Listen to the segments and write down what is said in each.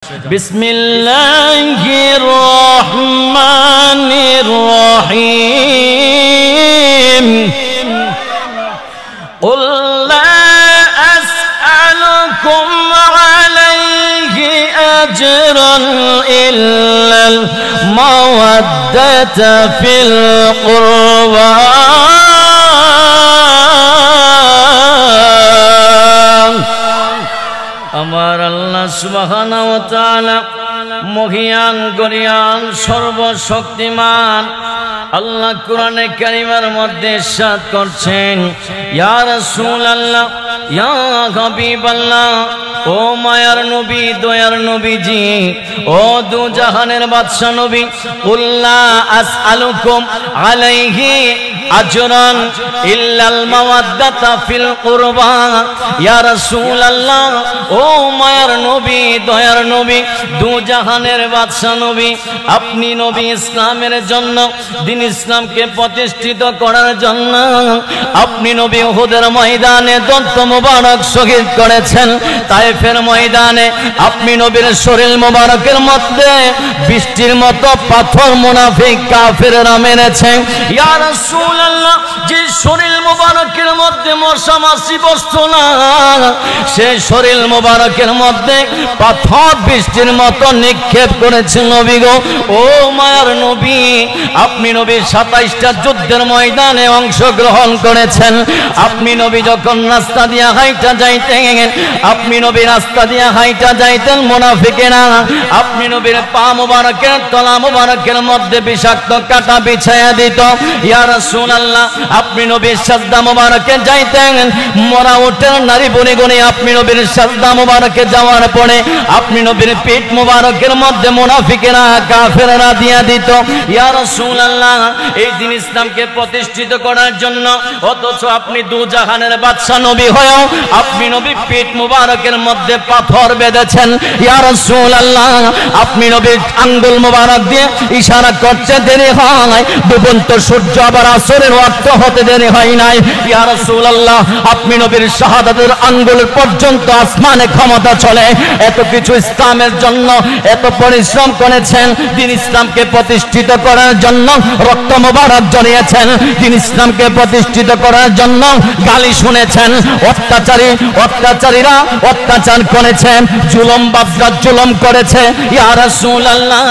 বিসমিল্লাহির রহমানির রহিম কুল লা আসআলুকুম আলাইহি আজরান ইল্লাল মাওয়াদ্দাতা ফিল কুরবা আমার আল্লাহ সুবহানাহু ওয়া তাআলা মহিয়ান গরিয়ান সর্বশক্তিমান আল্লাহ কোরআনে কারিমের মধ্যে ইরশাদ করছেন ইয়া রাসূলুল্লাহ ইয়া হাবিবাল্লাহ ও মায়ার নবী দয়ার নবীজি ও দু জাহানের বাদশা নবী কুল লা আসআলুকুম আলাইহি আজরান ইল্লাল মাওয়াদ্দাতা ফিল কুরবা ইয়া রাসূলুল্লাহ ও মায়ার নবী দয়ার নবী দু জাহানের বাদশা নবী আপনি নবী ইসলামের জন্য দ্বীন ইসলামকে প্রতিষ্ঠিত করার জন্য আপনি নবী উহুদের ময়দানে দন্ত মোবারক শহীদ করেছেন তায়েফের ময়দানে আপনি নবীর শরীর মোবারকের মধ্যে বৃষ্টির মতো পাথর মুনাফিক কাফেররা মেরেছে ইয়া রাসূলুল্লাহ যে শরীর মোবারকের মধ্যে মশা মাছি বসতো না সেই শরীর মোবারকের মধ্যে পাথর বৃষ্টির মতো নিক্ষেপ করেছেন নবী গো ও মায়ার নবী আপনি নবী 27টা যুদ্ধের ময়দানে অংশগ্রহণ করেছেন আপনি নবী যখন রাস্তা দিয়ে হাইটা যাইতেন আপনি নবী রাস্তা দিয়ে হাইটা যাইতেন মুনাফিকেরা আপনি নবীর পা মোবারকের তলা মোবারকের মধ্যে বিষাক্ত কাঁটা বিছায়া দিত ইয়া রাসূলুল্লাহ আপনি নবীর সাজদা মোবারকে যাইতেন মরা উটের নারী বনি গনি আপনি নবীর সাজদা মোবারকে যাওয়ার পরে আপনি নবীর পেট মোবারকের মধ্যে মুনাফিকেরা কাফেররা দিয়া দিত ইয়া রাসূলুল্লাহ এই দ্বীন ইসলামকে প্রতিষ্ঠিত করার জন্য অথচ আপনি দু জাহানের বাদশা নবী হয়েও আপনি নবী পেট মোবারকের মধ্যে পাথর বেঁধেছেন ইয়া রাসূলুল্লাহ আপনি নবী আঙ্গুল মোবারক দিয়ে ইশারা করতে দেরি হয় ডুবন্ত সূর্য আবার আসরের ওয়াক্ত হতে দেরি হয় নাই ইয়া রাসূলুল্লাহ আপনি নবীর শাহাদাতের আঙ্গুল পর্যন্ত আসমানে ক্ষমতা চলে এত কিছু ইসলামের জন্য এত পরিশ্রম করেছেন দ্বীন ইসলামকে প্রতিষ্ঠিত করার জন্য রক্ত মোবারক ঝরিয়েছেন দ্বীন ইসলামকে প্রতিষ্ঠিত করার জন্য গালি শুনেছেন অত্যাচারীরা অত্যাচার করেছে জুলুম বাদশা জুলুম করেছে ইয়া রাসূলুল্লাহ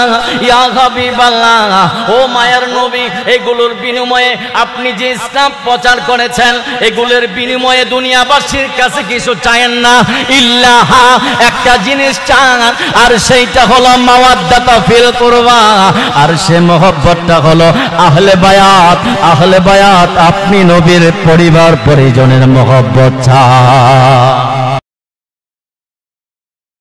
ইয়া হাবিবাল্লাহ ও মায়ার নবী এগুলোর বিনিময়ে আপনি যে ইসলাম প্রচার করেছেন এগুলোর বিনিময়ে দুনিয়াবাসীর কাছে কিছু চায়েন না ইল্লাহা একটা জিনিস চান আর সেইটা হলো মাওয়াদ্দাতা ফিল কুরবা আর সে মহব্বতটা হলো আহলে বায়াত আপনি নবীর পরিবার পরিজনের মহব্বত চান